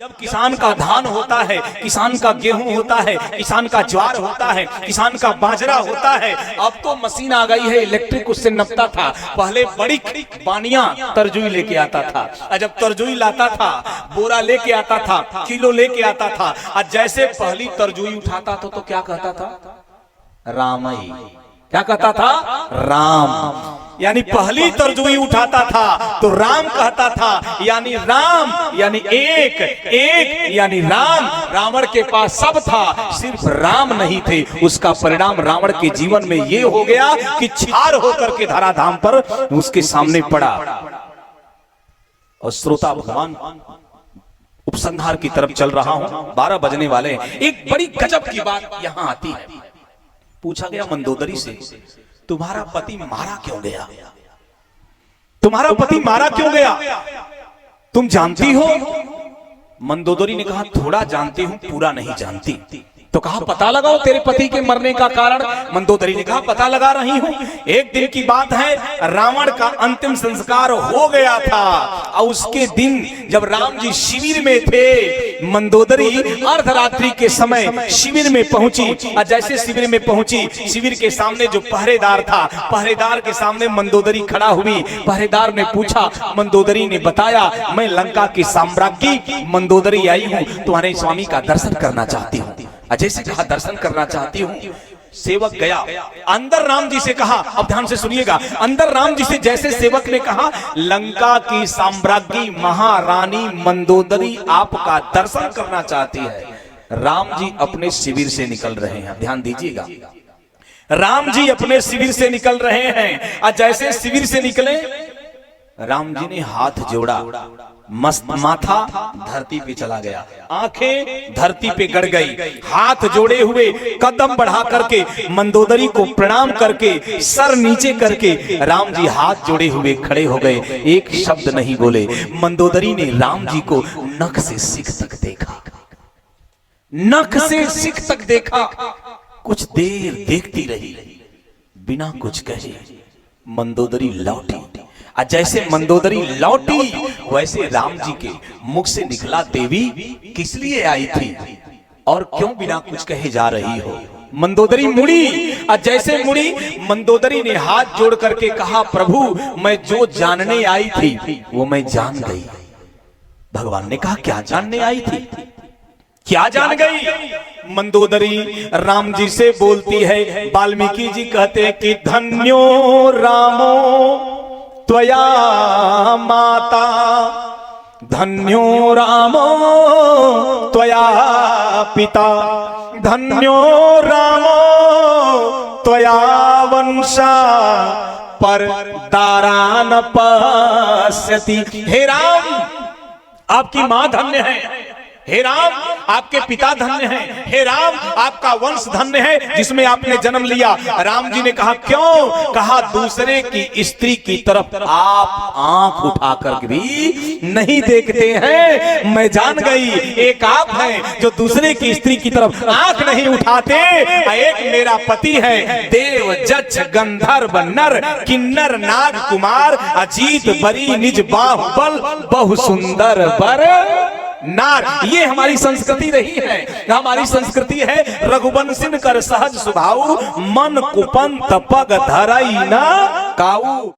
जब किसान का धान होता है, किसान का गेहूं होता है, किसान का ज्वार होता है, किसान का बाजरा होता है। अब तो मशीन आ गई है, इलेक्ट्रिक, उससे नपता था। पहले बड़ी बानिया तरजुई लेके आता था, और जब तरजुई लाता था, बोरा लेके आता था, किलो लेके आता था, और जैसे पहली तरजुई उठाता था तो क्या कहता था? रामई। क्या कहता था? राम। यानी पहली तरजुई उठाता था तो राम कहता था, यानी राम यानी एक, एक यानी राम। रावण के पास सब था, सिर्फ राम नहीं थे। उसका परिणाम रावण के जीवन में ये हो गया कि छार होकर के धराधाम पर उसके सामने पड़ा। और श्रोता भगवान, उपसंहार की तरफ चल रहा हूं, 12 बजने वाले। एक बड़ी गजब की बात यहां आती है। पूछा गया मंदोदरी से, तुम्हारा पति मारा क्यों गया? तुम्हारा पति मारा क्यों गया? तुम जानती हो? मंदोदरी ने कहा, थोड़ा जानती हूं, पूरा नहीं जानती। तो कहा, पता लगाओ तेरे पति के मरने का कारण। मंदोदरी ने कहा, पता लगा रही हूं। एक दिन की बात है, रावण का अंतिम संस्कार हो गया था, और उसके दिन जब राम जी शिविर में थे, मंदोदरी अर्धरात्रि के समय शिविर में पहुंची। और जैसे शिविर में पहुंची, शिविर के सामने जो पहरेदार था, पहरेदार के सामने मंदोदरी खड़ा हुई। पहरेदार ने पूछा, मंदोदरी ने बताया, मैं लंका की साम्राज्ञी मंदोदरी आई हूं, तुम्हारे स्वामी का दर्शन करना चाहती हूँ। अजय से कहा, दर्शन करना चाहती हूँ। सेवक गया, अंदर राम जी से कहा, अब ध्यान से सुनिएगा, अंदर राम जी से जैसे सेवक ने कहा, लंका की साम्राज्ञी महारानी मंदोदरी आपका दर्शन करना चाहती है। राम जी अपने शिविर से निकल रहे हैं, ध्यान दीजिएगा। राम जी अपने शिविर से निकल रहे हैं, और जैसे शिविर से निकले, राम जी ने हाथ जोड़ा, मस्त माथा धरती पे चला गया, आंखें धरती पे गड़ गई, हाथ जोड़े हुए कदम बढ़ा करके मंदोदरी को प्रणाम करके सर नीचे करके राम जी हाथ जोड़े हुए खड़े हो गए। एक शब्द नहीं बोले। मंदोदरी ने राम जी को नख से सिख तक देखा, नख से सिख तक देखा। कुछ देर देखती रही, बिना कुछ कहे मंदोदरी लौटी। जैसे मंदोदरी लौटी, वैसे राम जी के मुख से निकला, देवी किस लिए आई थी और क्यों बिना कुछ कहे जा रही हो? मंदोदरी मुड़ी, और जैसे मुड़ी, मंदोदरी ने हाथ जोड़ करके कहा, प्रभु मैं जो जानने आई थी वो मैं जान गई। भगवान ने कहा, क्या जानने आई थी? क्या जान गई? मंदोदरी राम जी से बोलती है। वाल्मीकि जी कहते हैं कि धन्यो रामो त्वया माता, धन्यो रामो त्वया पिता, धन्यो रामो त्वया वंशा, पर दारान पश्यति। हे राम, आपकी मां धन्य है। हे राम, आपके पिता धन्य हैं। हे राम, आपका वंश धन्य है जिसमें आपने जन्म लिया। राम जी ने कहा, क्यों? कहा, दूसरे की स्त्री की तरफ आप आंख उठाकर भी नहीं देखते हैं। मैं जान गई, एक आप हैं जो दूसरे की स्त्री की तरफ आंख नहीं उठाते। एक मेरा पति है, देव जक्ष गंधर्व नर किन्नर नाग कुमार, अजीत बरी निज बाहुबल, बहु सुंदर बर नार। ये हमारी संस्कृति रही है। हमारी संस्कृति है, रघुवंशिन कर सहज स्वभाव, मन कुपंत पग धरई न काऊ।